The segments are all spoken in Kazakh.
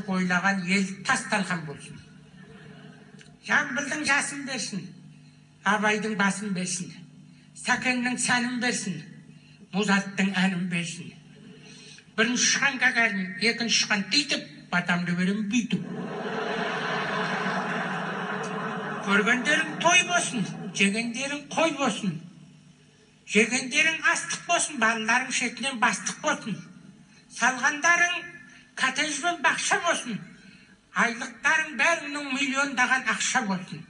деп ойлаған ел тас-талқан болсын. Жамбылдың жасын берсін, Абайдың басын берсін, Сәкеннің сәнін берсін, Музаттың әнін берсін. Бірінші шыққан Гагарин, екінші шыққан Титов, батамды берем бүйтіп. Көргендерің той болсын, жегендерің қой болсын. Жегендерің астық болсын, балаларың шетінен бастық болсын. Салғандарың коттедж бен бақша болсын. Айлықтарың бәріңнің миллиондаған ақша болсын.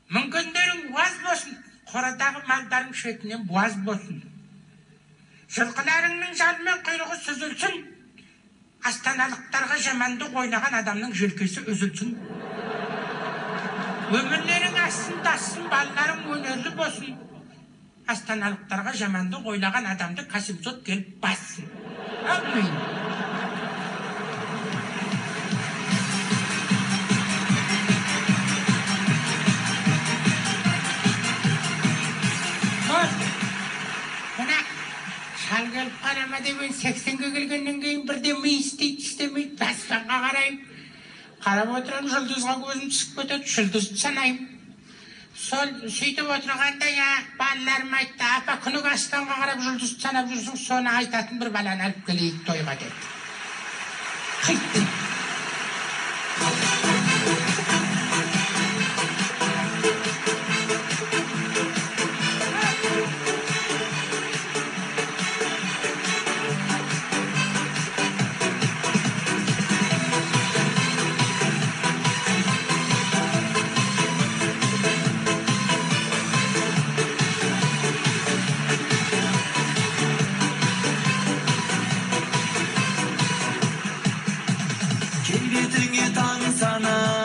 Мүмкіндерің уаз болсын, қорадағы малдарың шетінен буаз болсын. Жылқыларыңның жалмен құйрығы сүзілсін, астаналықтарға жамандық ойнаған адамның желкесі үзілсін. Өмірлерің ассын, тассын, балаларың өнерлі болсын. Астаналықтарға жамандық ойлаған адамды Касимсот келіп бассын. Әмин. Шал келіп қарама деп 80-ге келгеннен кейін бірдеме істейді, істемейді, аспанға қарайым. Қарап отырам, жұлдызға көзім түсіп кетеді, жұлдызды санайым. Сол сөйтіп отырғанда, балаларым айтты, апа күніге аспанға қарап жұлдызды санап жүрсің, соны айтатын бір баланы алып келейік тойға деді. Қиттым. Келбетіңе таң сана